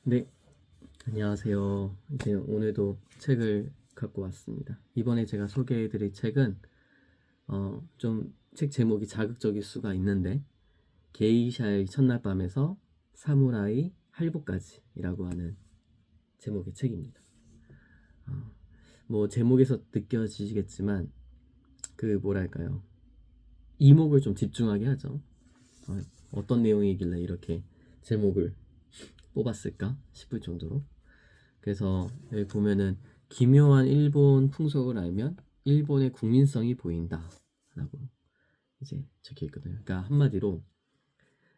네, 안녕하세요. 이제 오늘도 책을 갖고 왔습니다. 이번에 제가 소개해드릴 책은 좀 책 제목이 자극적일 수가 있는데 게이샤의 첫날 밤에서 사무라이 할부까지라고 하는 제목의 책입니다. 뭐 제목에서 느껴지시겠지만 그 뭐랄까요, 이목을 좀 집중하게 하죠. 어떤 내용이길래 이렇게 제목을 뽑았을까 싶을 정도로. 그래서 여기 보면은 기묘한 일본 풍속을 알면 일본의 국민성이 보인다 라고 이제 적혀 있거든요. 그러니까 한마디로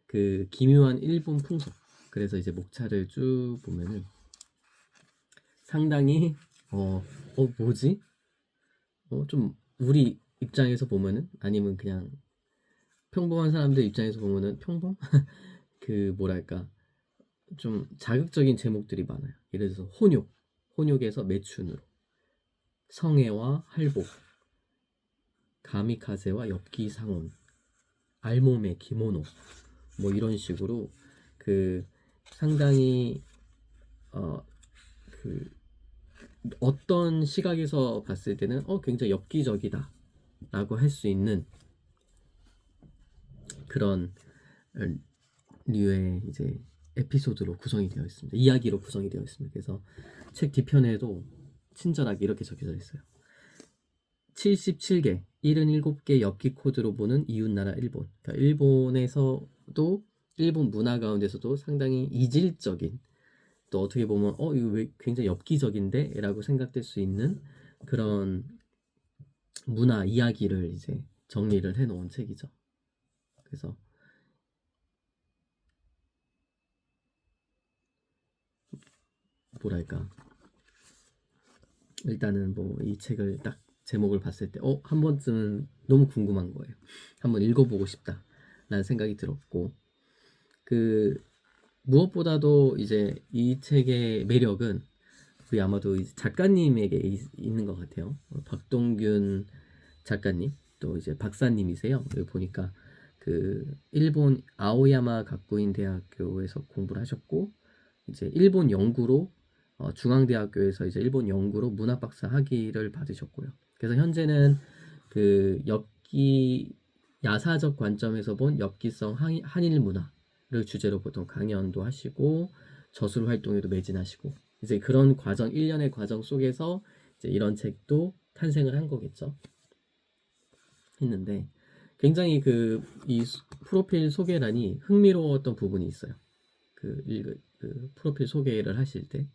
그 기묘한 일본 풍속, 그래서 이제 목차를 쭉 보면은 상당히 뭐지? 좀 우리 입장에서 보면은, 아니면 그냥 평범한 사람들 입장에서 보면은 평범? 그 뭐랄까, 좀 자극적인 제목들이 많아요. 예를 들어서 혼욕에서 매춘으로, 성애와 할복, 가미카제와 엽기 상온, 알몸의 기모노, 뭐 이런 식으로 그 상당히 그 어떤 시각에서 봤을 때는 굉장히 엽기적이다 라고 할 수 있는 그런 류의 이제 에피소드로 구성이 되어 있습니다. 이야기로 구성이 되어 있습니다. 그래서 책 뒤편에도 친절하게 이렇게 적혀져 있어요. 77개, 77개 엽기 코드로 보는 이웃나라 일본. 그러니까 일본에서도, 일본 문화 가운데서도 상당히 이질적인, 또 어떻게 보면 이거 왜 굉장히 엽기적인데? 라고 생각될 수 있는 그런 문화 이야기를 이제 정리를 해 놓은 책이죠. 그래서 뭐랄까, 일단은 뭐 이 책을 딱 제목을 봤을 때 한 번쯤은 너무 궁금한 거예요. 한번 읽어보고 싶다 라는 생각이 들었고, 그 무엇보다도 이제 이 책의 매력은 우리 아마도 작가님에게 있는 것 같아요. 박동균 작가님, 또 이제 박사님이세요. 여기 보니까 그 일본 아오야마 가쿠인 대학교에서 공부를 하셨고, 이제 일본 연구로 중앙대학교에서 이제 일본 연구로 문학박사 학위를 받으셨고요. 그래서 현재는 그 엽기, 야사적 관점에서 본 엽기성 한일 문화를 주제로 보통 강연도 하시고 저술 활동에도 매진하시고, 이제 그런 과정, 일련의 과정 속에서 이제 이런 책도 탄생을 한 거겠죠. 했는데 굉장히 이 프로필 소개란이 흥미로웠던 부분이 있어요. 그 프로필 소개를 하실 때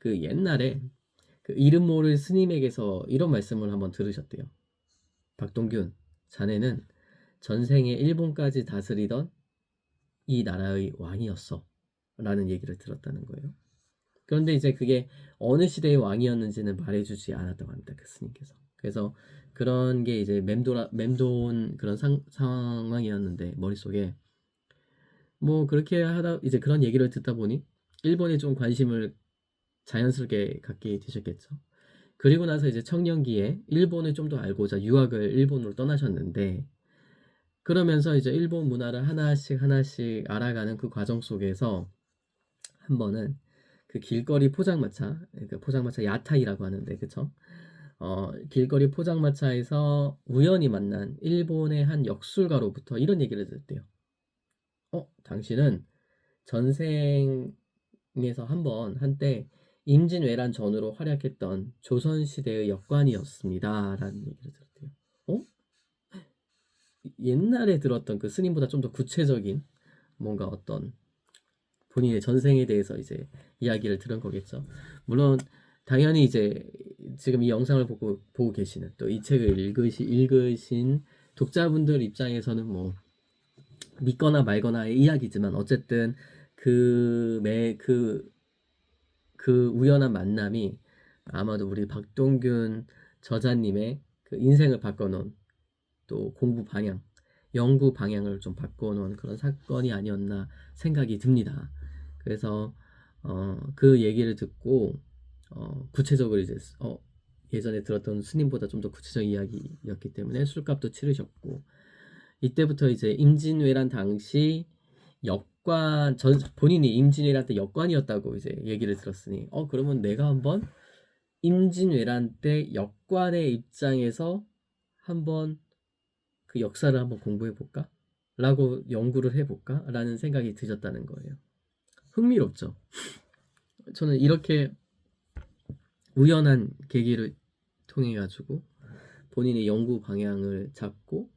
그 옛날에 그 이름 모를 스님에게서 이런 말씀을 한번 들으셨대요. 박동균, 자네는 전생에 일본까지 다스리던 이 나라의 왕이었어 라는 얘기를 들었다는 거예요. 그런데 이제 그게 어느 시대의 왕이었는지는 말해주지 않았다고 합니다. 그 스님께서. 그래서 그런 게 이제 맴돈 그런 상황이었는데, 머릿속에 뭐 그렇게 하다 이제 그런 얘기를 듣다 보니 일본에 좀 관심을 자연스럽게 갖게 되셨겠죠. 그리고 나서 이제 청년기에 일본을 좀 더 알고자 유학을 일본으로 떠나셨는데, 그러면서 이제 일본 문화를 하나씩 하나씩 알아가는 그 과정 속에서 한 번은 그 길거리 포장마차, 그러니까 포장마차 야타이라고 하는데, 그쵸? 길거리 포장마차에서 우연히 만난 일본의 한 역술가로부터 이런 얘기를 듣대요. 당신은 전생에서 한번 한때 임진왜란 전후로 활약했던 조선시대의 역관이었습니다 라는 얘기를 들었대요. 어? 옛날에 들었던 그 스님보다 좀 더 구체적인 뭔가 어떤 본인의 전생에 대해서 이제 이야기를 들은 거겠죠. 물론 당연히 이제 지금 이 영상을 보고 계시는, 또 이 책을 읽으신 독자분들 입장에서는 뭐 믿거나 말거나의 이야기지만, 어쨌든 그 우연한 만남이 아마도 우리 박동균 저자님의 그 인생을 바꿔놓은, 또 공부 방향, 연구 방향을 좀 바꿔놓은 그런 사건이 아니었나 생각이 듭니다. 그래서 그 얘기를 듣고 구체적으로 이제 예전에 들었던 스님보다 좀 더 구체적인 이야기였기 때문에 술값도 치르셨고, 이때부터 이제 임진왜란 당시 역관 본인이 임진왜란 때 역관이었다고 이제 얘기를 들었으니 그러면 내가 한번 임진왜란 때 역관의 입장에서 한번 그 역사를 한번 공부해 볼까? 라고 연구를 해 볼까? 라는 생각이 드셨다는 거예요. 흥미롭죠. 저는 이렇게 우연한 계기를 통해 가지고 본인의 연구 방향을 잡고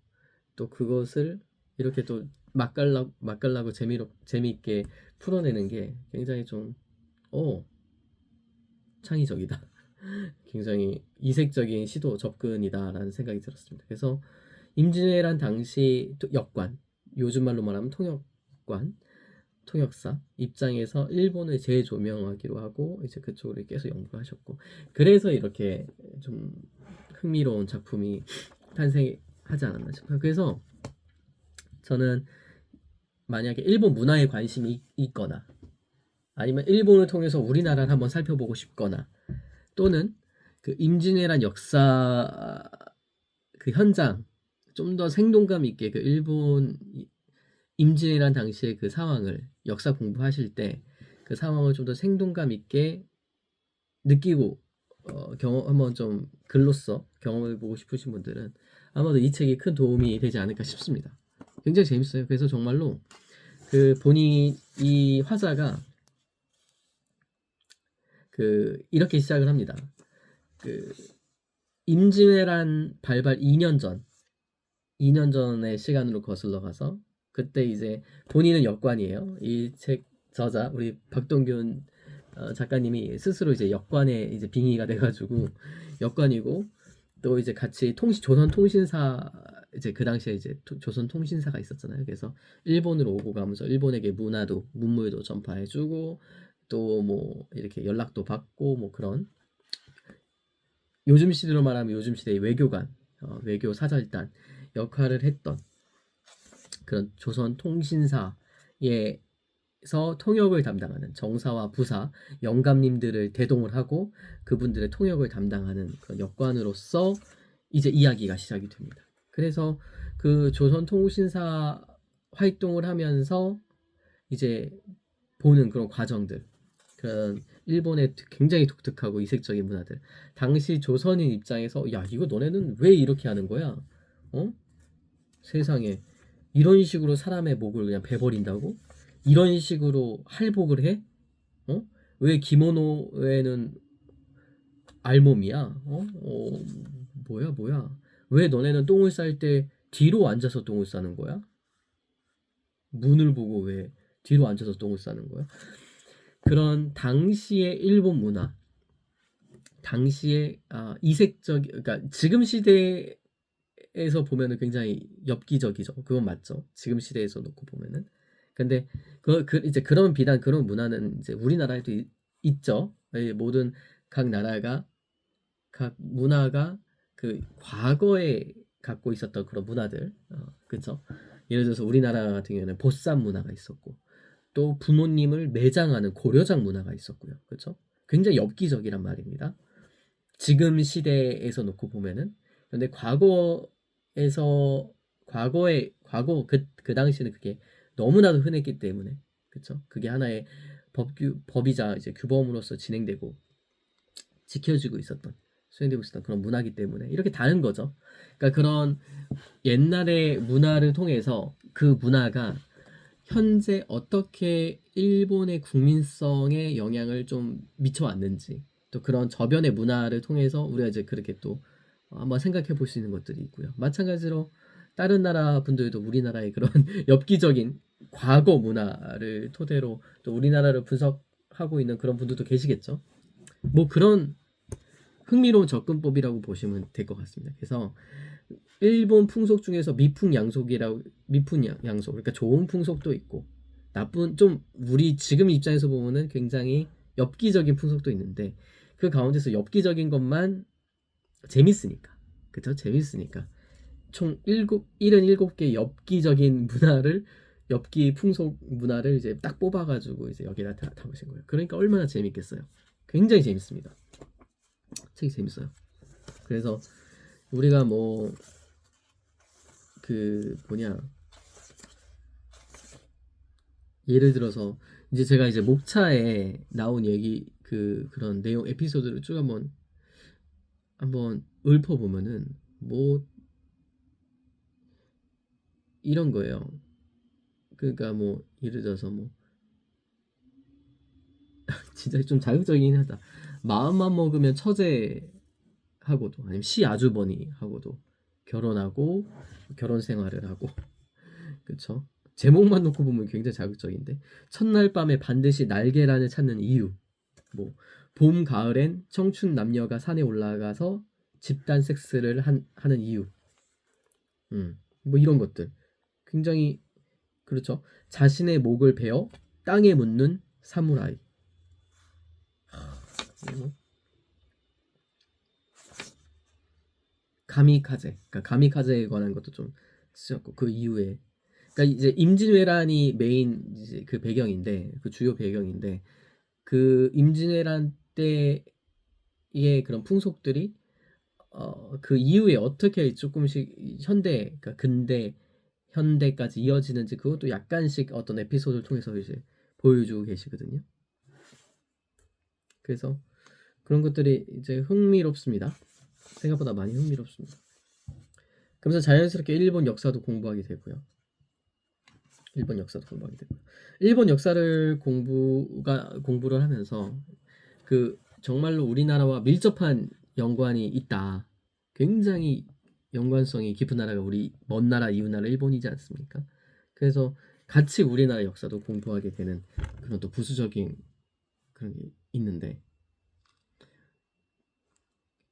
또 그것을 이렇게 또 맛깔나고 재미있게 풀어내는 게 굉장히 좀 창의적이다. 굉장히 이색적인 시도 접근이다라는 생각이 들었습니다. 그래서 임진왜란 당시 역관, 요즘 말로 말하면 통역사 입장에서 일본을 재조명하기로 하고 이제 그쪽을 계속 연구하셨고 그래서 이렇게 좀 흥미로운 작품이 탄생하지 않았나 싶어요. 그래서 저는 만약에 일본 문화에 관심이 있거나 아니면 일본을 통해서 우리나라를 한번 살펴보고 싶거나 또는 그 임진왜란 역사 그 현장 좀 더 생동감 있게 그 일본 임진왜란 당시의 그 상황을 역사 공부하실 때 그 상황을 좀 더 생동감 있게 느끼고 경험 한번 좀 글로써 경험해 보고 싶으신 분들은 아마도 이 책이 큰 도움이 되지 않을까 싶습니다. 굉장히 재밌어요. 그래서 정말로 그 본인 이 화자가 그 이렇게 시작을 합니다. 그 임진왜란 발발 2년 전의 시간으로 거슬러 가서 그때 이제 본인은 역관이에요. 이 책 저자 우리 박동균 작가님이 스스로 이제 역관에 이제 빙의가 돼가지고 역관이고 또 이제 같이 조선통신사 이제 그 당시에 이제 조선통신사가 있었잖아요. 그래서 일본으로 오고 가면서 일본에게 문물도 전파해주고 또 뭐 이렇게 연락도 받고 뭐 그런 요즘 시대로 말하면 요즘 시대의 외교관, 외교 사절단 역할을 했던 그런 조선 통신사에서 통역을 담당하는 정사와 부사, 영감님들을 대동을 하고 그분들의 통역을 담당하는 그런 역관으로서 이제 이야기가 시작이 됩니다. 그래서 그 조선 통신사 활동을 하면서 이제 보는 그런 과정들, 그런 일본의 굉장히 독특하고 이색적인 문화들. 당시 조선인 입장에서 야 이거 너네는 왜 이렇게 하는 거야? 세상에 이런 식으로 사람의 목을 그냥 베버린다고? 이런 식으로 할복을 해? 왜 기모노에는 알몸이야? 뭐야? 왜 너네는 똥을 쌀 때 뒤로 앉아서 똥을 싸는 거야? 문을 보고 왜 뒤로 앉아서 똥을 싸는 거야? 그런 당시의 일본 문화, 당시의 이색적, 그러니까 지금 시대에서 보면은 굉장히 엽기적이죠. 그건 맞죠. 지금 시대에서 놓고 보면은. 근데 이제 그런 비단 그런 문화는 이제 우리나라에도 있죠. 모든 각 나라가 각 문화가 그 과거에 갖고 있었던 그런 문화들, 그렇죠. 예를 들어서 우리나라 같은 경우에는 보쌈 문화가 있었고 또 부모님을 매장하는 고려장 문화가 있었고요. 그렇죠? 굉장히 엽기적이란 말입니다. 지금 시대에서 놓고 보면은 근데 과거 그 당시에는 그게 너무나도 흔했기 때문에 그렇죠? 그게 하나의 법이자 이제 규범으로서 진행되고 지켜지고 있었던 수행되고 있었던 그런 문화기 때문에 이렇게 다른 거죠. 그러니까 그런 옛날의 문화를 통해서 그 문화가 현재 어떻게 일본의 국민성에 영향을 좀 미쳐왔는지 또 그런 저변의 문화를 통해서 우리가 이제 그렇게 또 한번 생각해 볼 수 있는 것들이 있고요. 마찬가지로 다른 나라 분들도 우리나라의 그런 엽기적인 과거 문화를 토대로 또 우리나라를 분석하고 있는 그런 분들도 계시겠죠. 뭐 그런 흥미로운 접근법이라고 보시면 될 것 같습니다. 그래서 일본 풍속 중에서 미풍양속 그러니까 좋은 풍속도 있고 나쁜 좀 우리 지금 입장에서 보면은 굉장히 엽기적인 풍속도 있는데 그 가운데서 엽기적인 것만 재밌으니까 그쵸 재밌으니까 총 77개 엽기적인 엽기 풍속 문화를 이제 딱 뽑아가지고 이제 여기다 담으신 거예요. 그러니까 얼마나 재밌겠어요. 굉장히 재밌습니다. 책이 재밌어요. 그래서 우리가 뭐 그 뭐냐 예를 들어서 이제 제가 이제 목차에 나온 얘기 그런 내용 에피소드를 쭉 한번 읊어보면은 뭐 이런 거예요. 그러니까 뭐 예를 들어서 뭐 진짜 좀 자극적이긴 하다. 마음만 먹으면 처제하고도 아니면 시 아주버니하고도 결혼하고 결혼 생활을 하고 그쵸? 제목만 놓고 보면 굉장히 자극적인데 첫날 밤에 반드시 날계란을 찾는 이유 뭐 봄 가을엔 청춘 남녀가 산에 올라가서 집단 섹스를 하는 이유 뭐 이런 것들 굉장히 그렇죠. 자신의 목을 베어 땅에 묻는 사무라이 그리고 가미카제 그러니까 가미카제에 관한 것도 좀 쓰였고 그 이후에 그러니까 이제 임진왜란이 메인 이제 그 배경인데 그 주요 배경인데 그 임진왜란 때의 그런 풍속들이 그 이후에 어떻게 조금씩 현대 그러니까 근대 현대까지 이어지는지 그것도 약간씩 어떤 에피소드를 통해서 이제 보여주고 계시거든요. 그래서 그런 것들이 이제 흥미롭습니다. 생각보다 많이 흥미롭습니다. 그러면서 자연스럽게 일본 역사도 공부하게 되고요. 일본 역사도 공부하게 되고요. 일본 역사를 공부를 하면서 그 정말로 우리나라와 밀접한 연관이 있다. 굉장히 연관성이 깊은 나라가 우리 먼 나라 이웃 나라 일본이지 않습니까? 그래서 같이 우리나라 역사도 공부하게 되는 그런 또 부수적인 그런 게 있는데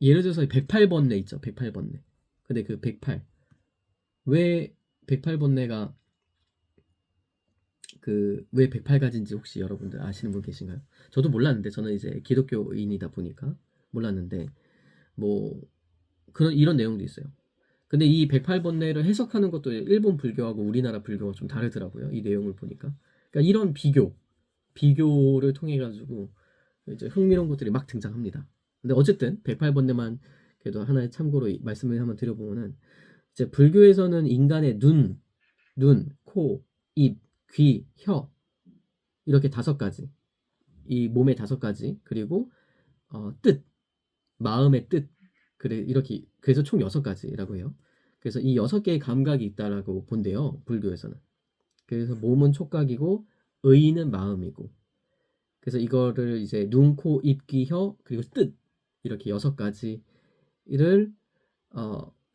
예를 들어서 108번뇌 있죠. 108번뇌. 근데 그 108. 왜 108번뇌가 왜 108가지인지 혹시 여러분들 아시는 분 계신가요? 저도 몰랐는데 저는 이제 기독교인이다 보니까 몰랐는데 뭐 그런 이런 내용도 있어요. 근데 이 108번뇌를 해석하는 것도 일본 불교하고 우리나라 불교가 좀 다르더라고요. 이 내용을 보니까. 그러니까 이런 비교를 통해 가지고 이제 흥미로운 것들이 막 등장합니다. 근데 어쨌든 108번뇌만 그래도 하나의 참고로 말씀을 한번 드려보면은 이제 불교에서는 인간의 눈, 코, 입, 귀, 혀 이렇게 5가지 이 몸의 5가지 그리고 뜻, 마음의 뜻 그래 이렇게 그래서 총 6가지라고 해요. 그래서 이 6개의 감각이 있다라고 본대요. 불교에서는. 그래서 몸은 촉각이고 의는 마음이고 그래서 이거를 이제 눈, 코, 입, 귀, 혀 그리고 뜻 이렇게 6가지를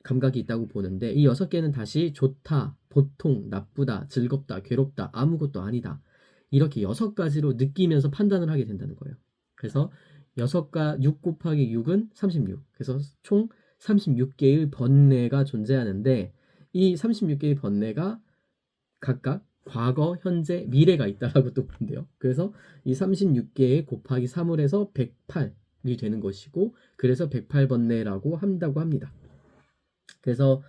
감각이 있다고 보는데 이 6개는 다시 좋다, 보통, 나쁘다, 즐겁다, 괴롭다, 아무것도 아니다. 이렇게 6가지로 느끼면서 판단을 하게 된다는 거예요. 그래서 6 곱하기 6은 36. 그래서 총 36개의 번뇌가 존재하는데 이 36개의 번뇌가 각각 과거, 현재, 미래가 있다라고 또 본대요. 그래서 이 36개의 곱하기 3을 해서 108이 되는 것이고 그래서 108번뇌라고 한다고 합니다. 그래서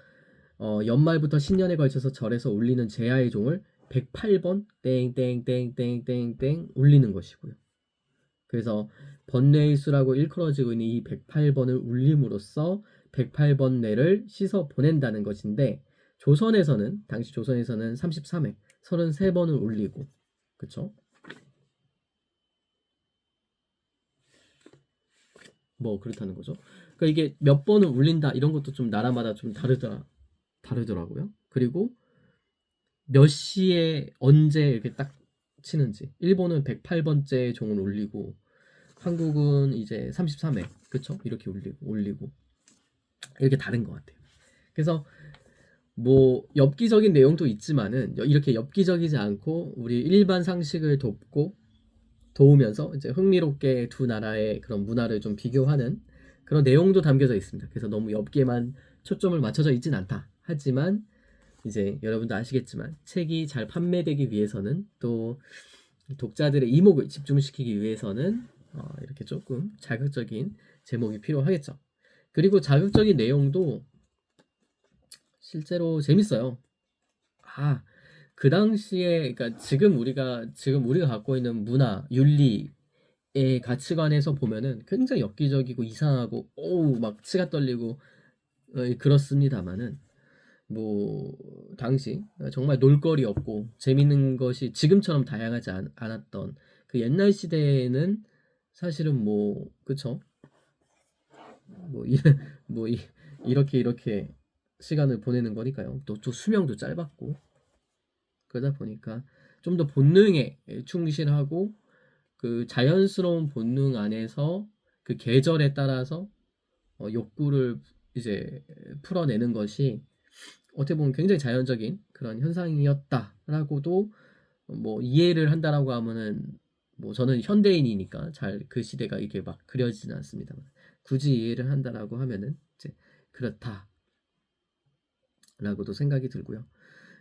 연말부터 신년에 걸쳐서 절에서 울리는 제야의 종을 108번 땡땡땡땡땡땡 울리는 것이고요. 그래서 번뇌의 수라고 일컬어지고 있는 이 108번을 울림으로써 108번뇌를 씻어 보낸다는 것인데 당시 조선에서는 33회 33번을 울리고 그쵸? 뭐 그렇다는 거죠. 그러니까 이게 몇 번을 울린다 이런 것도 좀 나라마다 좀 다르더라고요. 그리고 몇 시에 언제 이렇게 딱 치는지. 일본은 108번째 종을 울리고 한국은 이제 33회 그쵸? 이렇게 올리고 이렇게 다른 것 같아요. 그래서 뭐 엽기적인 내용도 있지만은 이렇게 엽기적이지 않고 우리 일반 상식을 도우면서 이제 흥미롭게 두 나라의 그런 문화를 좀 비교하는 그런 내용도 담겨져 있습니다. 그래서 너무 엽기에만 초점을 맞춰져 있진 않다. 하지만 이제 여러분도 아시겠지만 책이 잘 판매되기 위해서는 또 독자들의 이목을 집중시키기 위해서는 이렇게 조금 자극적인 제목이 필요하겠죠. 그리고 자극적인 내용도 실제로 재밌어요. 그 당시에 그러니까 지금 우리가 갖고 있는 문화, 윤리의 가치관에서 보면은 굉장히 엽기적이고 이상하고 막 치가 떨리고 그렇습니다만은 뭐 당시 정말 놀거리 없고 재밌는 것이 지금처럼 다양하지 않았던 그 옛날 시대에는 사실은 뭐 그쵸 뭐, 뭐 이렇게 시간을 보내는 거니까요. 또 수명도 짧았고 그러다 보니까 좀 더 본능에 충실하고 그 자연스러운 본능 안에서 그 계절에 따라서 욕구를 이제 풀어내는 것이 어떻게 보면 굉장히 자연적인 그런 현상이었다라고도 뭐 이해를 한다라고 하면은 뭐 저는 현대인이니까 잘 그 시대가 이게 막 그려지지는 않습니다만 굳이 이해를 한다라고 하면은 이제 그렇다라고도 생각이 들고요.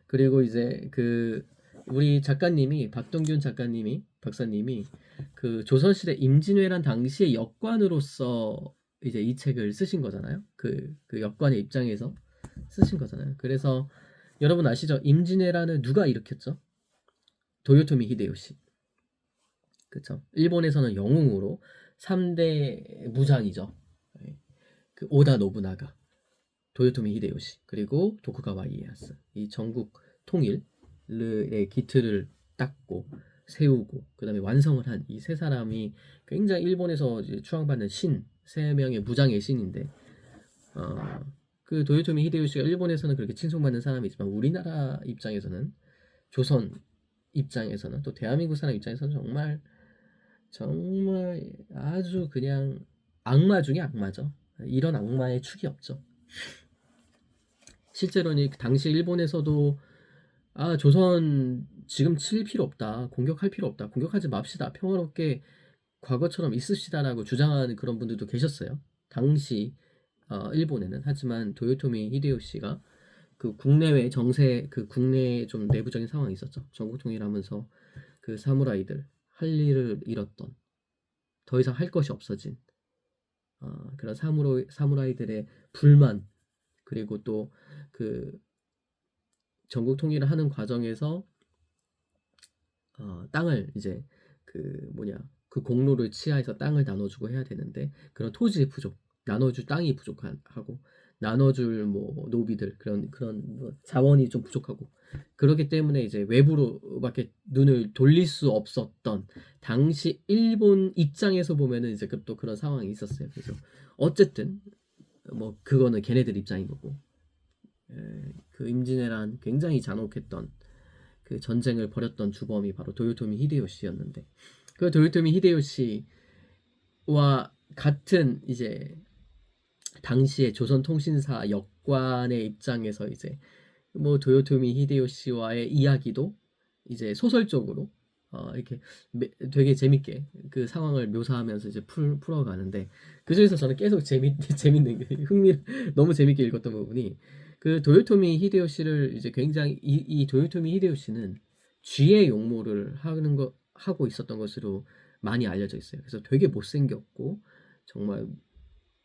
그리고 이제 그 우리 작가님이 박동균 작가님이 박사님이 그 조선시대 임진왜란 당시의 역관으로서 이제 이 책을 쓰신 거잖아요. 그 역관의 입장에서 쓰신 거잖아요. 그래서 여러분 아시죠? 임진왜란을 누가 일으켰죠? 도요토미 히데요시. 그쵸? 일본에서는 영웅으로 3대 무장이죠. 그 오다 노부나가, 도요토미 히데요시, 그리고 도쿠가와 이에야스. 이 전국 통일의 기틀을 닦고 세우고 그다음에 완성을 한 이 세 사람이 굉장히 일본에서 이제 추앙받는 신, 세 명의 무장의 신인데 그 도요토미 히데요시가 일본에서는 그렇게 칭송받는 사람이지만 우리나라 입장에서는 조선 입장에서는 또 대한민국 사람 입장에서는 정말 아주 그냥 악마 중에 악마죠. 이런 악마의 축이 없죠. 실제로는 당시 일본에서도 조선 지금 칠 필요 없다. 공격할 필요 없다. 공격하지 맙시다. 평화롭게 과거처럼 있읍시다라고 주장하는 그런 분들도 계셨어요. 당시 일본에는. 하지만 도요토미 히데요시가 그 국내외 정세 그 국내에 좀 내부적인 상황이 있었죠. 전국 통일하면서 그 사무라이들 할 일을 잃었던 더 이상 할 것이 없어진 그런 사무라이들의 불만 그리고 또 그 전국 통일을 하는 과정에서 땅을 이제 그 공로를 치하해서 땅을 나눠주고 해야 되는데 그런 토지 부족, 나눠줄 땅이 부족하고 나눠줄 뭐 노비들 그런 뭐 자원이 좀 부족하고 그렇기 때문에 이제 외부로밖에 눈을 돌릴 수 없었던 당시 일본 입장에서 보면은 이제 또 그런 상황이 있었어요. 그래서 어쨌든 뭐 그거는 걔네들 입장인 거고 그 임진왜란 굉장히 잔혹했던 그 전쟁을 벌였던 주범이 바로 도요토미 히데요시였는데 그 도요토미 히데요시와 같은 이제 당시의 조선통신사 역관의 입장에서 이제 뭐 도요토미 히데요시와의 이야기도 이제 소설적으로 이렇게 되게 재밌게 그 상황을 묘사하면서 이제 풀어가는데 그 중에서 저는 계속 재밌는 너무 재밌게 읽었던 부분이 그 도요토미 히데요시를 이제 굉장히 이 도요토미 히데요시는 쥐의 용모를 하고 있었던 것으로 많이 알려져 있어요. 그래서 되게 못생겼고 정말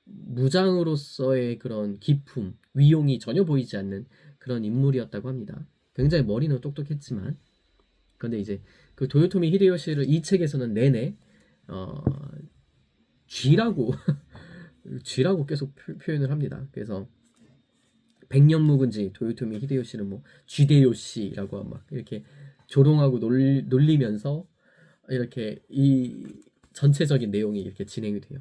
무장으로서의 그런 기품, 위용이 전혀 보이지 않는 그런 인물이었다고 합니다. 굉장히 머리는 똑똑했지만 근데 이제 그 도요토미 히데요시를 이 책에서는 내내 쥐라고 쥐라고 계속 표현을 합니다. 그래서 백년 묵은지 도요토미 히데요시는 뭐 쥐데요시라고 막 이렇게 조롱하고 놀리면서 이렇게 이 전체적인 내용이 이렇게 진행이 돼요.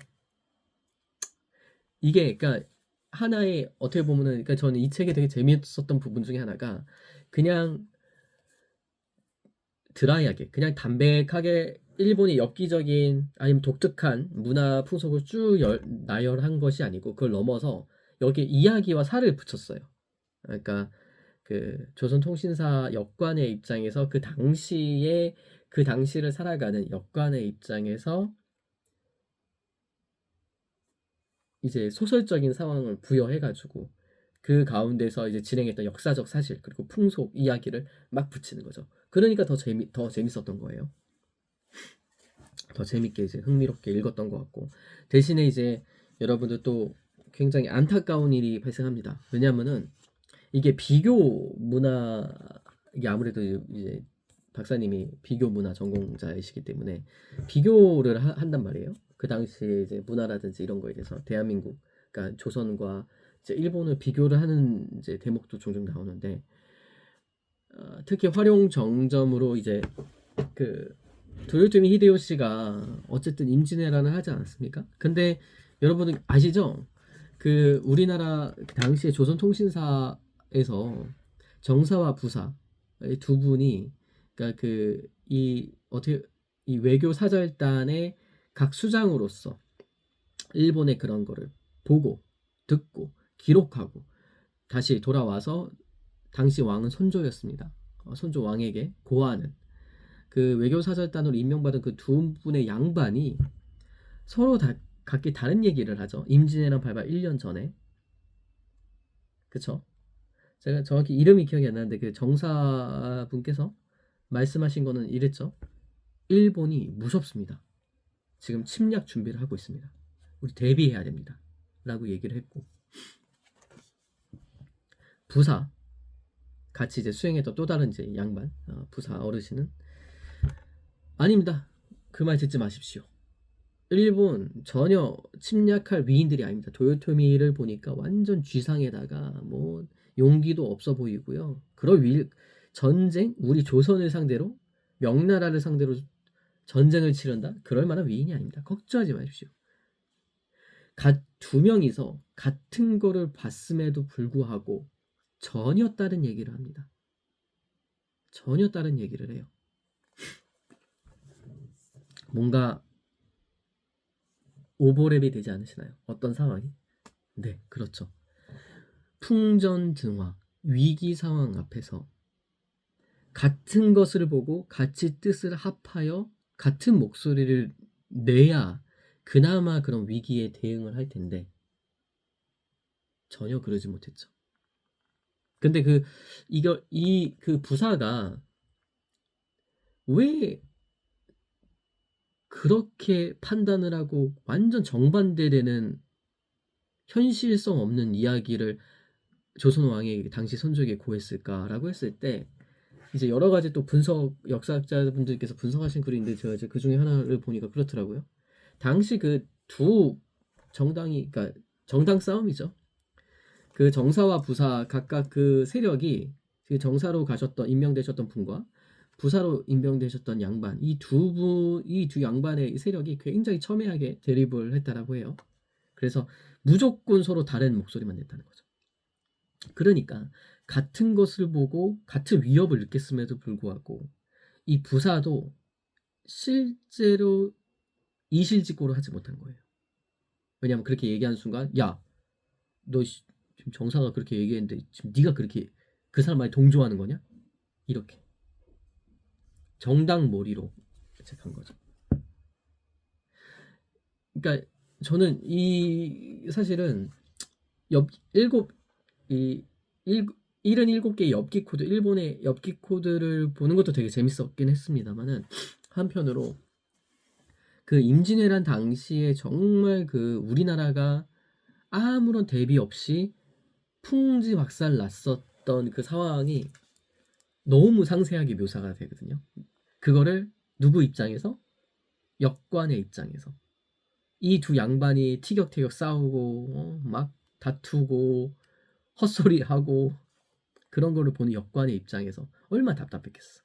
이게 그러니까 하나의 어떻게 보면은 그러니까 저는 이 책이 되게 재미있었던 부분 중에 하나가 그냥 드라이하게 그냥 담백하게 일본의 엽기적인 아니면 독특한 문화 풍속을 쭉 나열한 것이 아니고 그걸 넘어서 여기에 이야기와 살을 붙였어요. 그러니까 그 조선통신사 역관의 입장에서 그 당시를 살아가는 역관의 입장에서 이제 소설적인 상황을 부여해가지고 그 가운데서 이제 진행했던 역사적 사실 그리고 풍속 이야기를 막 붙이는 거죠. 그러니까 더 재밌었던 거예요. 더 재밌게 이제 흥미롭게 읽었던 것 같고 대신에 이제 여러분들 또 굉장히 안타까운 일이 발생합니다. 왜냐하면은 이게 비교 문화 이게 아무래도 이제 박사님이 비교 문화 전공자이시기 때문에 비교를 한단 말이에요. 그 당시에 이제 문화라든지 이런 거에 대해서 대한민국, 그러니까 조선과 이제 일본을 비교를 하는 이제 대목도 종종 나오는데 특히 활용 정점으로 이제 그 도요토미 히데요시가 어쨌든 임진왜란을 하지 않았습니까? 근데 여러분들 아시죠? 그 우리나라 그 당시에 조선통신사에서 정사와 부사 이 두 분이 그러니까 그 이 어떻게 이 외교 사절단의 각 수장으로서 일본의 그런 거를 보고 듣고 기록하고 다시 돌아와서 당시 왕은 손조였습니다. 손조 왕에게 고하는 그 외교사절단으로 임명받은 그 두 분의 양반이 서로 각기 다른 얘기를 하죠. 임진왜란 발발 1년 전에. 그쵸? 제가 정확히 이름이 기억이 안 나는데 그 정사분께서 말씀하신 거는 이랬죠. 일본이 무섭습니다. 지금 침략 준비를 하고 있습니다. 우리 대비해야 됩니다. 라고 얘기를 했고 부사 같이 이제 수행했던 또 다른 이제 양반 부사 어르신은 아닙니다. 그 말 듣지 마십시오. 일본 전혀 침략할 위인들이 아닙니다. 도요토미를 보니까 완전 쥐상에다가 뭐 용기도 없어 보이고요. 그럴 전쟁 우리 조선을 상대로 명나라를 상대로 전쟁을 치른다? 그럴 만한 위인이 아닙니다. 걱정하지 마십시오. 두 명이서 같은 거를 봤음에도 불구하고 전혀 다른 얘기를 합니다. 전혀 다른 얘기를 해요. 뭔가 오버랩이 되지 않으시나요? 어떤 상황이? 네, 그렇죠. 풍전등화, 위기 상황 앞에서 같은 것을 보고 같이 뜻을 합하여 같은 목소리를 내야 그나마 그런 위기에 대응을 할 텐데 전혀 그러지 못했죠. 근데 그 부사가 왜 그렇게 판단을 하고 완전 정반대되는 현실성 없는 이야기를 조선 왕이 당시 선조에게 고했을까라고 했을 때 이제 여러 가지 또 역사학자분들께서 분석하신 글인데 제가 이제 그 중에 하나를 보니까 그렇더라고요. 당시 그 두 정당이 그러니까 정당 싸움이죠. 그 정사와 부사 각각 그 세력이 그 정사로 임명되셨던 분과 부사로 임명되셨던 양반 이 두 양반의 세력이 굉장히 첨예하게 대립을 했다라고 해요. 그래서 무조건 서로 다른 목소리만 냈다는 거죠. 그러니까 같은 것을 보고 같은 위협을 느꼈음에도 불구하고 이 부사도 실제로 이실직고를 하지 못한 거예요. 왜냐하면 그렇게 얘기하는 순간 야, 너 지금 정사가 그렇게 얘기했는데 지금 네가 그렇게 그 사람 말에 동조하는 거냐? 이렇게 정당몰이로 간 거죠. 그러니까 저는 사실은 이 77개의 엽기 코드 일본의 엽기 코드를 보는 것도 되게 재밌었긴 했습니다만은 한편으로 그 임진왜란 당시에 정말 그 우리나라가 아무런 대비 없이 풍지박살 났었던 그 상황이 너무 상세하게 묘사가 되거든요. 그거를 누구 입장에서? 역관의 입장에서 이 두 양반이 티격태격 싸우고 막 다투고 헛소리하고 그런 거를 보는 역관의 입장에서 얼마나 답답했겠어.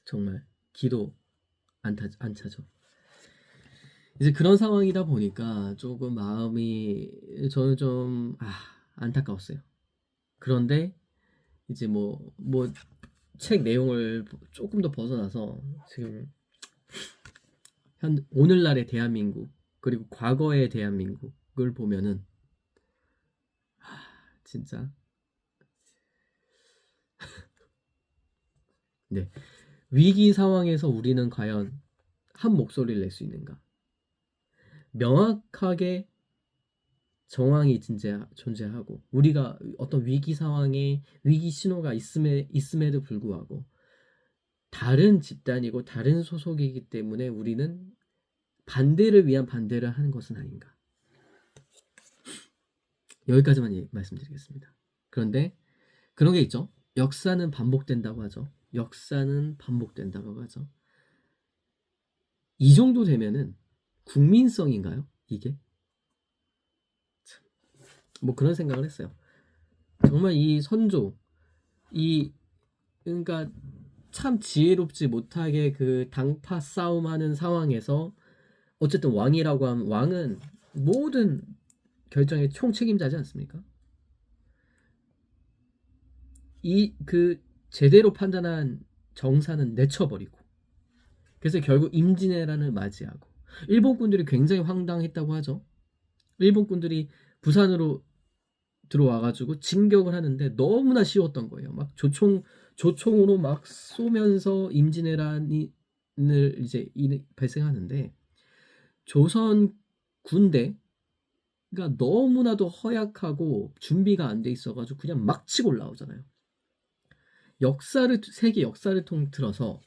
정말 기도 안 차죠. 이제 그런 상황이다 보니까 조금 마음이 저는 좀 안타까웠어요. 그런데 이제 뭐 책 내용을 조금 더 벗어나서 지금 오늘날의 대한민국 그리고 과거의 대한민국을 보면은 진짜 네, 위기 상황에서 우리는 과연 한 목소리를 낼 수 있는가? 명확하게 정황이 존재하고 우리가 어떤 위기 상황에 위기 신호가 있음에도 불구하고 다른 집단이고 다른 소속이기 때문에 우리는 반대를 위한 반대를 하는 것은 아닌가. 여기까지만 말씀드리겠습니다. 그런데 그런 게 있죠. 역사는 반복된다고 하죠. 역사는 반복된다고 하죠. 이 정도 되면은 국민성인가요? 이게? 뭐 그런 생각을 했어요. 정말 이 선조, 이 그러니까 참 지혜롭지 못하게 그 당파 싸움하는 상황에서 어쨌든 왕이라고 하면 왕은 모든 결정의 총책임자지 않습니까? 이 그 제대로 판단한 정사는 내쳐버리고 그래서 결국 임진왜란을 맞이하고 일본군들이 굉장히 황당했다고 하죠. 일본군들이 부산으로 들어와가지고 진격을 하는데 너무나 쉬웠던 거예요. 막 조총으로 막 쏘면서 임진왜란을 이제 발생하는데 조선 군대가 너무나도 허약하고 준비가 안 돼 있어가지고 그냥 막 치고 올라오잖아요. 세계 역사를 통틀어서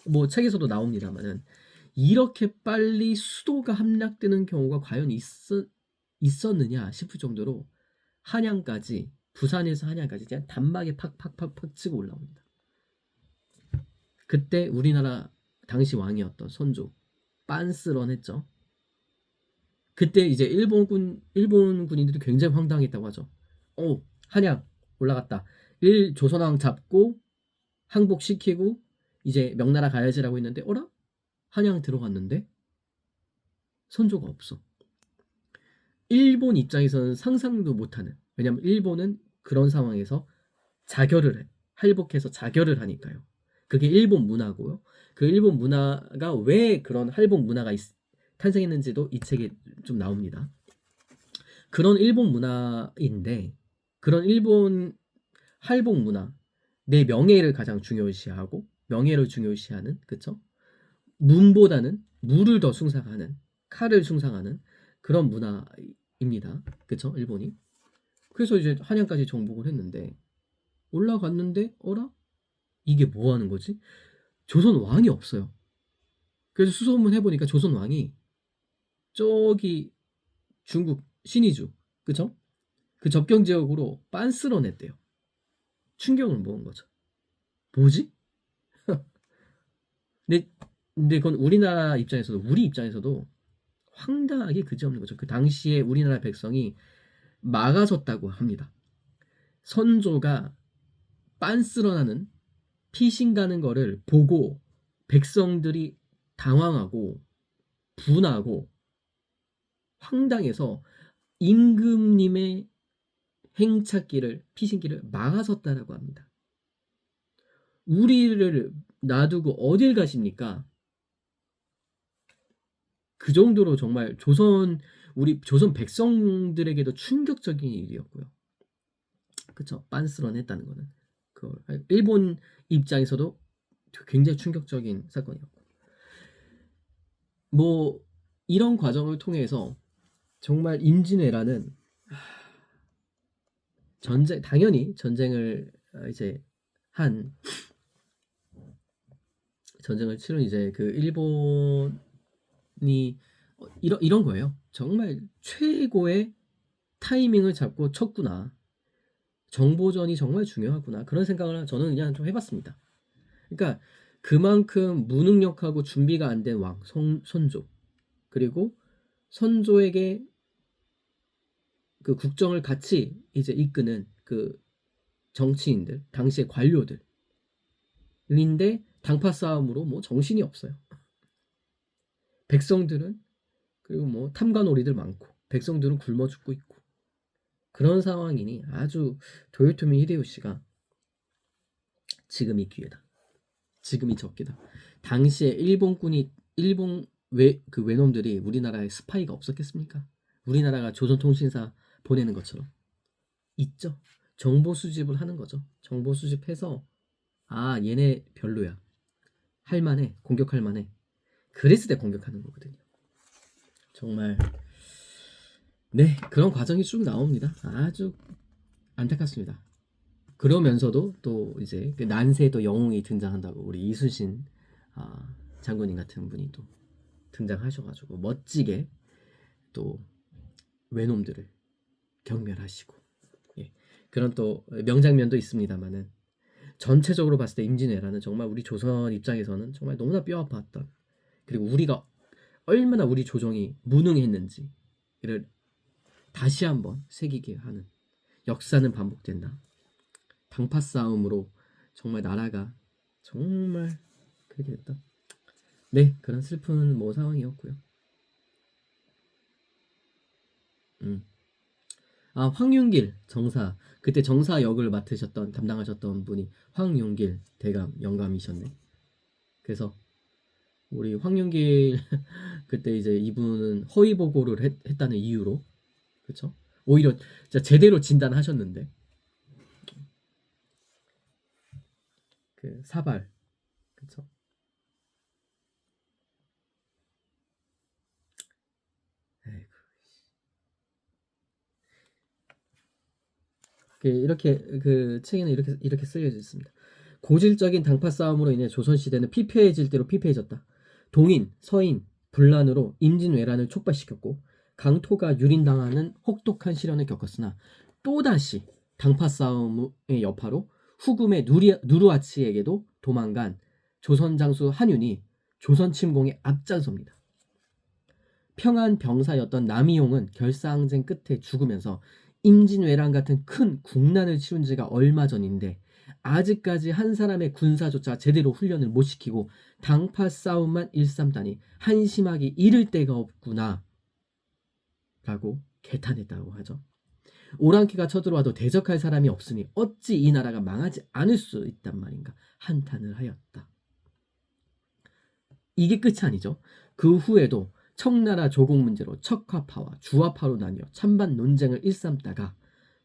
뭐 책에서도 나옵니다만은 이렇게 빨리 수도가 함락되는 경우가 과연 있었느냐 싶을 정도로 한양까지 부산에서 한양까지 그냥 단박에 팍팍팍팍 치고 올라옵니다. 그때 우리나라 당시 왕이었던 선조 빤스런했죠. 그때 이제 일본 군인들이 굉장히 황당했다고 하죠. 한양 올라갔다. 조선왕 잡고 항복시키고 이제 명나라 가야지라고 했는데 어라? 한양 들어갔는데 선조가 없어. 일본 입장에서는 상상도 못하는. 왜냐면 일본은 그런 상황에서 할복해서 자결을 하니까요. 그게 일본 문화고요. 그 일본 문화가 왜 그런 할복 문화가 탄생했는지도 이 책에 좀 나옵니다. 그런 일본 문화인데 그런 일본 할복 문화, 내 명예를 가장 중요시하고 명예를 중요시하는 그쵸? 문보다는 물을 더 숭상하는 칼을 숭상하는 그런 문화입니다. 그쵸? 일본이. 그래서 이제 한양까지 정복을 했는데 올라갔는데 어라? 이게 뭐 하는 거지? 조선 왕이 없어요. 그래서 수소문 해보니까 조선 왕이 저기 중국 신의주 그쵸? 그 접경 지역으로 빤스런했대요. 충격을 먹은 거죠. 뭐지? 근데, 근데 그건 우리 입장에서도 황당하게 그지없는 거죠. 그 당시에 우리나라 백성이 막아섰다고 합니다. 선조가 빤스런하는 피신 가는 거를 보고 백성들이 당황하고 분하고 황당해서 임금님의 행차길을 피신길을 막아섰다라고 합니다. 우리를 놔두고 어딜 가십니까? 그 정도로 정말 우리 조선 백성들에게도 충격적인 일이었고요. 그쵸? 빤스런 했다는 거는. 일본 입장에서도 굉장히 충격적인 사건이었고. 뭐, 이런 과정을 통해서 정말 임진왜란은 당연히 전쟁을 치른 이제 그 일본이 이런 거예요. 정말 최고의 타이밍을 잡고 쳤구나. 정보전이 정말 중요하구나. 그런 생각을 저는 그냥 좀 해봤습니다. 그러니까 그만큼 무능력하고 준비가 안 된 왕, 선조. 그리고 선조에게 그 국정을 같이 이제 이끄는 그 정치인들, 당시의 관료들인데 당파 싸움으로 뭐 정신이 없어요. 백성들은 그리고 뭐 탐관오리들 많고 백성들은 굶어 죽고 있고 그런 상황이니 아주 도요토미 히데요시가 지금이 기회다. 지금이 적기다. 당시에 그 외놈들이 우리나라에 스파이가 없었겠습니까? 우리나라가 조선통신사 보내는 것처럼 있죠. 정보 수집을 하는 거죠. 정보 수집해서 얘네 별로야. 할만해. 공격할 만해. 그랬을 때 공격하는 거거든요. 정말 네 그런 과정이 쭉 나옵니다. 아주 안타깝습니다. 그러면서도 또 이제 그 난세에 또 영웅이 등장한다고 우리 이순신 장군님 같은 분이 또 등장하셔가지고 멋지게 또 외놈들을 경멸하시고 그런 또 명장면도 있습니다만은 전체적으로 봤을 때 임진왜란은 정말 우리 조선 입장에서는 정말 너무나 뼈아팠던 그리고 우리가 얼마나 우리 조정이 무능했는지를 다시 한번 새기게 하는, 역사는 반복된다. 당파 싸움으로 정말 나라가 정말 그렇게 됐다. 네, 그런 슬픈 뭐 상황이었고요. 황윤길 정사, 그때 정사 역을 맡으셨던, 담당하셨던 분이 황윤길 대감 영감이셨네. 그래서 우리 황윤길 그때 이제 이분은 허위 보고를 했다는 이유로, 그쵸? 오히려 진짜 제대로 진단하셨는데 그 사발, 그쵸? 에이구. 이렇게 그 책에는 이렇게 쓰여져 있습니다. 고질적인 당파 싸움으로 인해 조선 시대는 피폐해질 대로 피폐해졌다. 동인, 서인, 분란으로 임진왜란을 촉발시켰고 강토가 유린당하는 혹독한 시련을 겪었으나 또다시 당파 싸움의 여파로 후금의 누르하치에게도 도망간 조선 장수 한윤이 조선 침공에 앞장섭니다. 평안 병사였던 남이용은 결사항쟁 끝에 죽으면서 임진왜란 같은 큰 국난을 치룬 지가 얼마 전인데 아직까지 한 사람의 군사조차 제대로 훈련을 못 시키고 당파 싸움만 일삼다니 한심하기 이를 데가 없구나 라고 개탄했다고 하죠. 오랑캐가 쳐들어와도 대적할 사람이 없으니 어찌 이 나라가 망하지 않을 수 있단 말인가 한탄을 하였다. 이게 끝이 아니죠. 그 후에도 청나라 조공 문제로 척화파와 주화파로 나뉘어 찬반 논쟁을 일삼다가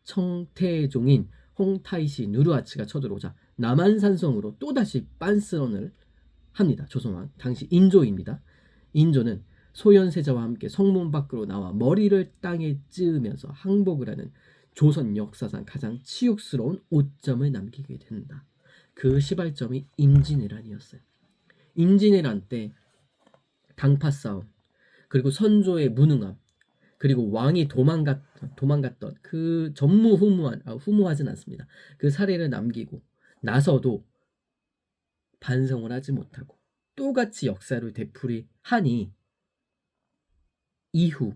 청태종인 홍타이시 누르하치가 쳐들어오자 남한산성으로 또다시 빤스런을 합니다. 조선왕 당시 인조입니다. 인조는 소현세자와 함께 성문 밖으로 나와 머리를 땅에 찌으면서 항복을 하는 조선 역사상 가장 치욕스러운 오점을 남기게 된다. 그 시발점이 임진왜란이었어요. 임진왜란 때 당파 싸움, 그리고 선조의 무능함, 그리고 왕이 도망갔던 그 후무하진 않습니다. 그 사례를 남기고 나서도 반성을 하지 못하고 또같이 역사를 되풀이하니 이후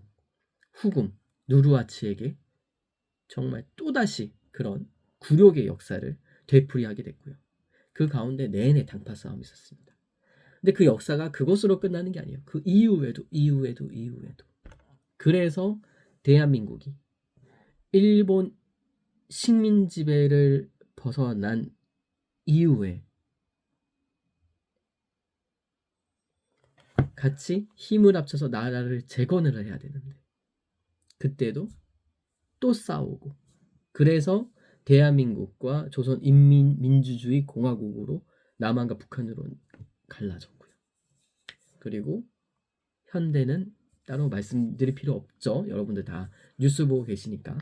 후금 누르하치에게 정말 또다시 그런 굴욕의 역사를 되풀이하게 됐고요. 그 가운데 내내 당파 싸움이 있었습니다. 근데 그 역사가 그것으로 끝나는 게 아니에요. 그 이후에도. 그래서 대한민국이 일본 식민 지배를 벗어난 이후에 같이 힘을 합쳐서 나라를 재건을 해야 되는데 그때도 또 싸우고, 그래서 대한민국과 조선인민민주주의 공화국으로 남한과 북한으로 갈라졌고요. 그리고 현대는 따로 말씀드릴 필요 없죠. 여러분들 다 뉴스 보고 계시니까.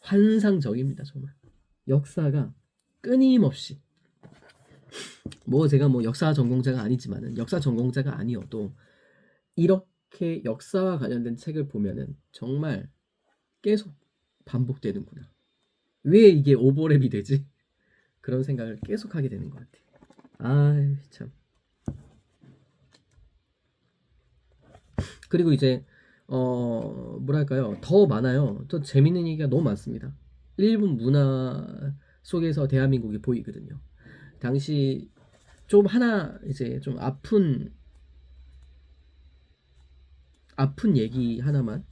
환상적입니다. 정말 역사가 끊임없이, 뭐 제가 뭐 역사 전공자가 아니지만은, 역사 전공자가 아니어도 이렇게 역사와 관련된 책을 보면은 정말 계속 반복되는구나, 왜 이게 오버랩이 되지, 그런 생각을 계속 하게 되는 것 같아요. 아 참. 그리고 이제 뭐랄까요, 더 많아요. 더 재밌는 얘기가 너무 많습니다. 일본 문화 속에서 대한민국이 보이거든요. 당시 좀 하나 이제 좀 아픈 얘기 하나만,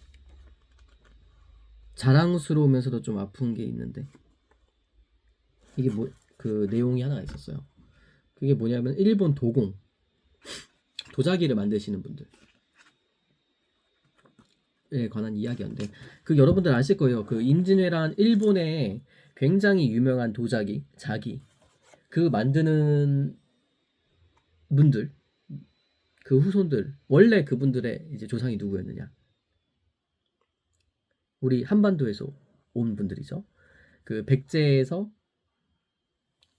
자랑스러우면서도 좀 아픈 게 있는데, 이게 뭐 그 내용이 하나 있었어요. 그게 뭐냐면 일본 도자기를 만드시는 분들에 관한 이야기였는데, 그 여러분들 아실 거예요. 그 임진왜란 일본의 굉장히 유명한 도자기 자기, 그 만드는 분들, 그 후손들, 원래 그분들의 이제 조상이 누구였느냐? 우리 한반도에서 온 분들이죠. 그 백제에서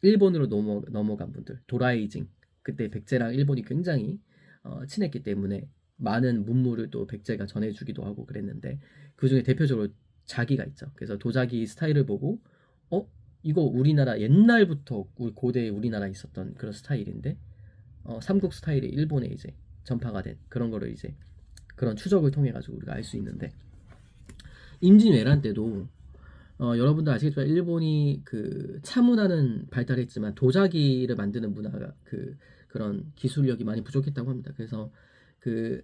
일본으로 넘어간 분들, 도라이징. 그때 백제랑 일본이 굉장히 친했기 때문에 많은 문물을 또 백제가 전해주기도 하고 그랬는데, 그 중에 대표적으로 자기가 있죠. 그래서 도자기 스타일을 보고 이거 우리나라 옛날부터 고대 우리나라에 있었던 그런 스타일인데 삼국 스타일이 일본에 이제 전파가 된 그런 거를 이제 그런 추적을 통해 가지고 우리가 알 수 있는데, 임진왜란 때도 여러분도 아시겠지만 일본이 그 차문화는 발달했지만 도자기를 만드는 문화가 그런 기술력이 많이 부족했다고 합니다. 그래서 그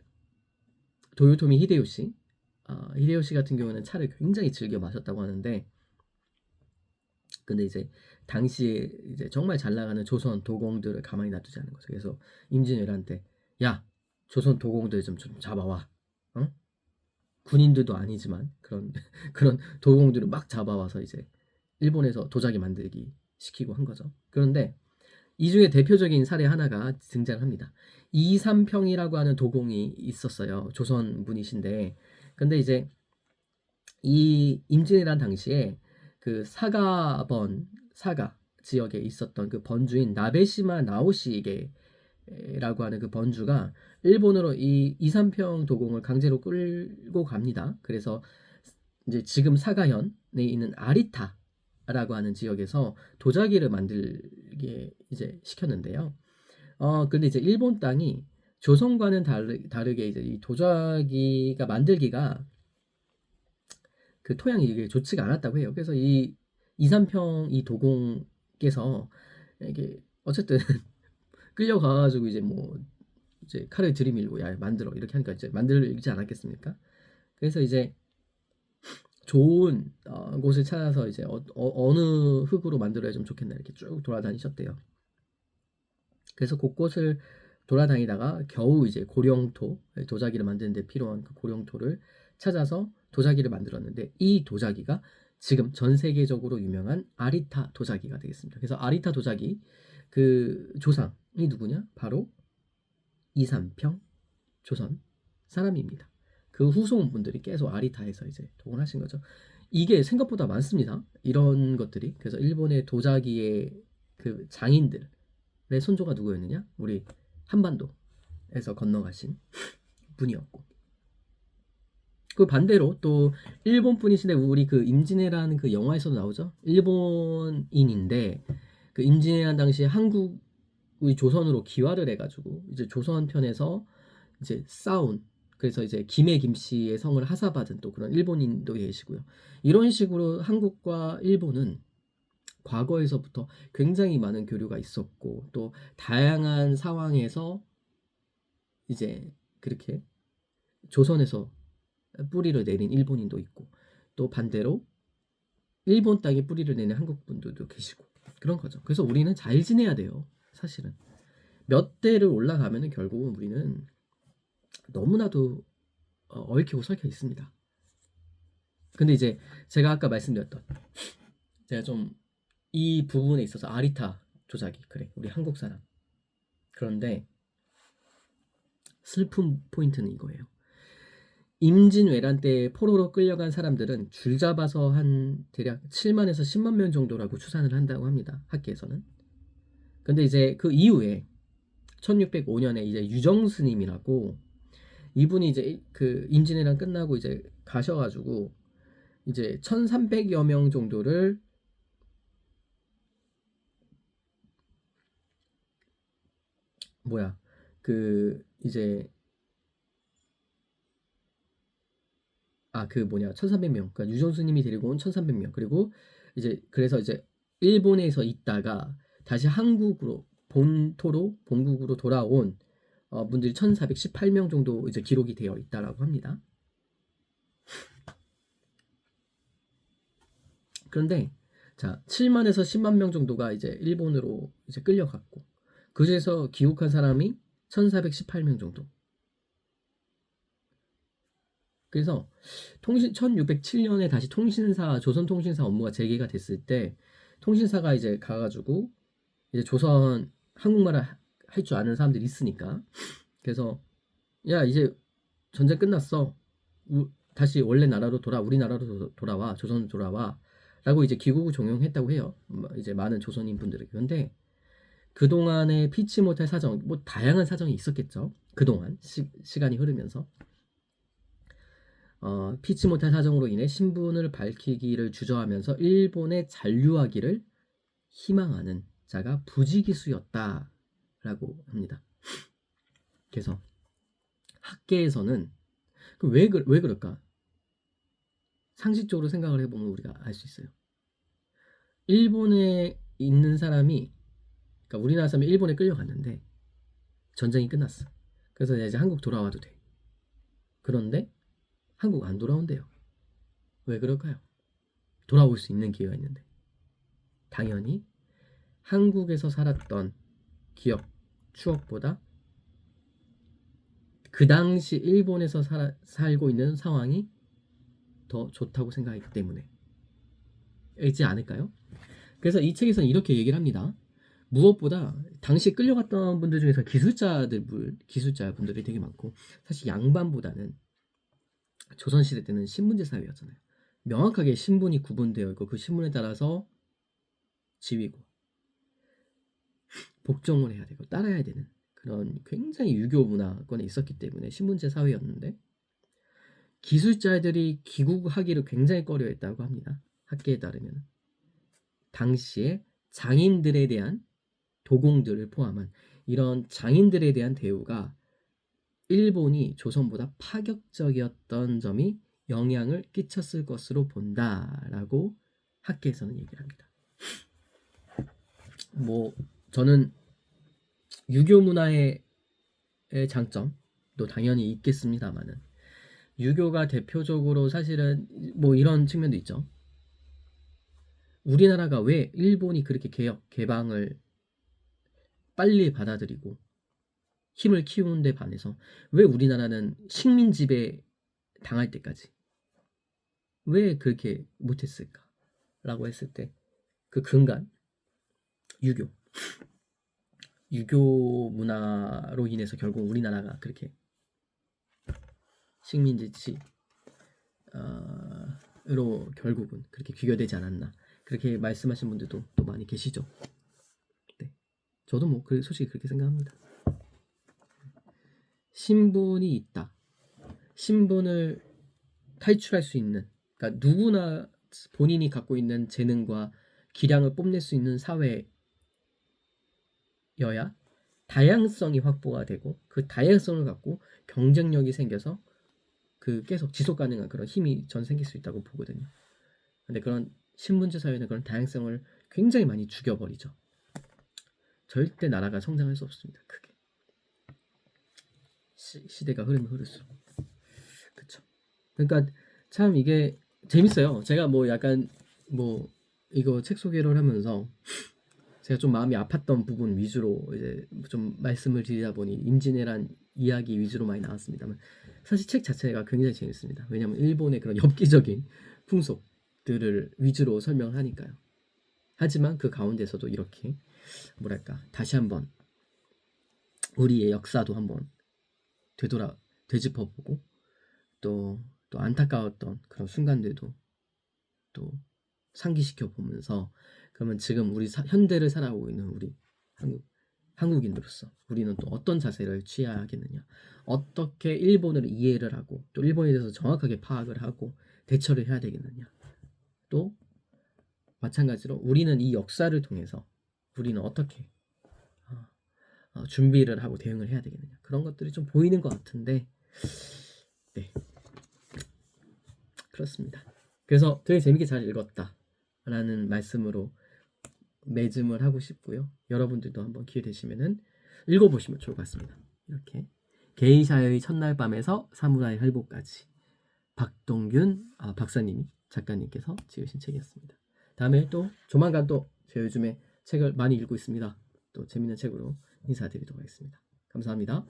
도요토미 히데요시 히데요시 같은 경우는 차를 굉장히 즐겨 마셨다고 하는데, 근데 이제 당시에 이제 정말 잘 나가는 조선 도공들을 가만히 놔두지 않은 거죠. 그래서 임진왜란 때, 야, 조선 도공들 좀 잡아와. 어? 군인들도 아니지만 그런 그런 도공들을 막 잡아와서 이제 일본에서 도자기 만들기 시키고 한 거죠. 그런데 이 중에 대표적인 사례 하나가 등장합니다. 이삼평이라고 하는 도공이 있었어요. 조선 분이신데, 근데 이제 이 임진왜란 당시에 그 사가 지역에 있었던 그 번주인 나베시마 나오시게라고 하는 그 번주가 일본으로 이 이삼평 도공을 강제로 끌고 갑니다. 그래서 이제 지금 사가현에 있는 아리타라고 하는 지역에서 도자기를 만들게 이제 시켰는데요. 근데 이제 일본 땅이 조선과는 다르게 이제 이 도자기가 만들기가 그 토양이 이게 좋지가 않았다고 해요. 그래서 이 이삼평 이 도공께서 이게 어쨌든 끌려가가지고 이제 뭐 이제 칼을 들이밀고 야 만들어 이렇게 하니까 이제 만들지 않았겠습니까? 그래서 이제 좋은 곳을 찾아서 이제 어느 흙으로 만들어야 좀 좋겠나 이렇게 쭉 돌아다니셨대요. 그래서 곳곳을 돌아다니다가 겨우 이제 고령토 도자기를 만드는 데 필요한 그 고령토를 찾아서 도자기를 만들었는데, 이 도자기가 지금 전 세계적으로 유명한 아리타 도자기가 되겠습니다. 그래서 아리타 도자기 그 조상이 누구냐? 바로 이삼평 조선 사람입니다. 그 후손분들이 계속 아리타에서 이제 동원하신 거죠. 이게 생각보다 많습니다. 이런 것들이. 그래서 일본의 도자기의 그 장인들의 손조가 누구였느냐? 우리 한반도에서 건너가신 분이었고, 그 반대로 또 일본 분이신데 우리 그 임진왜라는 그 영화에서도 나오죠. 일본인인데 그 임진왜란 당시에 한국의 조선으로 기화를 해가지고 이제 조선 편에서 이제 싸운, 그래서 이제 김해 김씨의 성을 하사받은 또 그런 일본인도 계시고요. 이런 식으로 한국과 일본은 과거에서부터 굉장히 많은 교류가 있었고, 또 다양한 상황에서 이제 그렇게 조선에서 뿌리를 내린 일본인도 있고, 또 반대로 일본 땅에 뿌리를 내는 한국 분들도 계시고 그런 거죠. 그래서 우리는 잘 지내야 돼요. 사실은 몇 대를 올라가면은 결국은 우리는 너무나도 얽히고 설켜 있습니다. 근데 이제 제가 아까 말씀드렸던, 제가 좀 이 부분에 있어서 아리타 조작이 그래 우리 한국 사람, 그런데 슬픈 포인트는 이거예요. 임진왜란 때 포로로 끌려간 사람들은 줄 잡아서 한 대략 7만에서 10만 명 정도라고 추산을 한다고 합니다. 학계에서는. 근데 이제 그 이후에 1605년에 이제 유정스님이라고, 이분이 이제 그 임진왜란 끝나고 이제 가셔가지고 이제 1,300여 명 정도를 이제 1,300명. 그러니까 유정스님이 데리고 온 1,300명. 그리고 이제 그래서 이제 일본에서 있다가 다시 한국으로 본국으로 돌아온 분들이 1,418명 정도 이제 기록이 되어 있다라고 합니다. 그런데 자, 7만에서 10만 명 정도가 이제 일본으로 이제 끌려갔고, 그중에서 귀국한 사람이 1,418명 정도. 그래서 1607년에 다시 조선통신사 업무가 재개가 됐을 때, 통신사가 이제 가가지고 이제 조선 한국말을 할 줄 아는 사람들이 있으니까, 그래서 야 이제 전쟁 끝났어, 다시 원래 나라로 우리나라로 돌아와, 조선으로 돌아와라고 이제 귀국을 종용했다고 해요. 이제 많은 조선인 분들에게. 그런데 그동안에 피치 못할 사정, 뭐 다양한 사정이 있었겠죠. 그동안 시간이 흐르면서 피치 못할 사정으로 인해 신분을 밝히기를 주저하면서 일본에 잔류하기를 희망하는 자가 부지기수였다라고 합니다. 그래서 학계에서는 왜 그럴까? 상식적으로 생각을 해보면 우리가 알 수 있어요. 일본에 있는 사람이, 그러니까 우리나라 사람이 일본에 끌려갔는데 전쟁이 끝났어. 그래서 이제 한국 돌아와도 돼. 그런데 한국 안 돌아온대요. 왜 그럴까요? 돌아올 수 있는 기회가 있는데. 당연히 한국에서 살았던 기억, 추억보다 그 당시 일본에서 살고 있는 상황이 더 좋다고 생각하기 때문에 있지 않을까요? 그래서 이 책에서는 이렇게 얘기를 합니다. 무엇보다 당시 끌려갔던 분들 중에서 기술자분들이 되게 많고, 사실 양반보다는 조선시대 때는 신분제 사회였잖아요. 명확하게 신분이 구분되어 있고 그 신분에 따라서 지위고 복종을 해야 되고 따라야 되는 그런 굉장히 유교 문화권에 있었기 때문에 신분제 사회였는데, 기술자들이 귀국하기를 굉장히 꺼려했다고 합니다. 학계에 따르면 당시에 장인들에 대한, 도공들을 포함한 이런 장인들에 대한 대우가 일본이 조선보다 파격적이었던 점이 영향을 끼쳤을 것으로 본다라고 학계에서는 얘기를 합니다. 뭐 저는 유교 문화의 장점도 당연히 있겠습니다만은, 유교가 대표적으로 사실은 뭐 이런 측면도 있죠. 우리나라가 왜 일본이 그렇게 개방을 빨리 받아들이고 힘을 키우는 데 반해서 왜 우리나라는 식민 지배 당할 때까지 왜 그렇게 못했을까? 라고 했을 때 그 근간, 유교 문화로 인해서 결국 우리나라가 그렇게 식민지치로 결국은 그렇게 귀결되지 않았나, 그렇게 말씀하신 분들도 또 많이 계시죠. 네. 저도 뭐 솔직히 그렇게 생각합니다. 신분이 있다. 신분을 탈출할 수 있는, 그러니까 누구나 본인이 갖고 있는 재능과 기량을 뽐낼 수 있는 사회여야 다양성이 확보가 되고, 그 다양성을 갖고 경쟁력이 생겨서 그 계속 지속 가능한 그런 힘이 전 생길 수 있다고 보거든요. 근데 그런 신분제 사회는 그런 다양성을 굉장히 많이 죽여버리죠. 절대 나라가 성장할 수 없습니다. 크게. 시대가 흐르면 흐를수록. 그쵸. 그러니까 참 이게 재밌어요. 제가 뭐 약간 뭐 이거 책 소개를 하면서 제가 좀 마음이 아팠던 부분 위주로 이제 좀 말씀을 드리다 보니 임진왜란 이야기 위주로 많이 나왔습니다만, 사실 책 자체가 굉장히 재밌습니다. 왜냐하면 일본의 그런 엽기적인 풍속들을 위주로 설명을 하니까요. 하지만 그 가운데서도 이렇게 뭐랄까 다시 한번 우리의 역사도 한번 되짚어보고, 또 안타까웠던 그런 순간들도 또 상기시켜 보면서, 그러면 지금 우리 현대를 살아오고 있는 우리 한국인으로서 우리는 또 어떤 자세를 취해야겠느냐, 어떻게 일본을 이해를 하고 또 일본에 대해서 정확하게 파악을 하고 대처를 해야 되겠느냐, 또 마찬가지로 우리는 이 역사를 통해서 우리는 어떻게 준비를 하고 대응을 해야 되겠느냐, 그런 것들이 좀 보이는 것 같은데, 네, 그렇습니다. 그래서 되게 재밌게 잘 읽었다라는 말씀으로 매짐을 하고 싶고요. 여러분들도 한번 기회 되시면은 읽어보시면 좋을 것 같습니다. 이렇게 게이샤의 첫날 밤에서 사무라이 할복까지, 박동균 박사님이 작가님께서 지으신 책이었습니다. 다음에 또 조만간 또 제가 요즘에 책을 많이 읽고 있습니다. 또 재밌는 책으로 인사드리도록 하겠습니다. 감사합니다.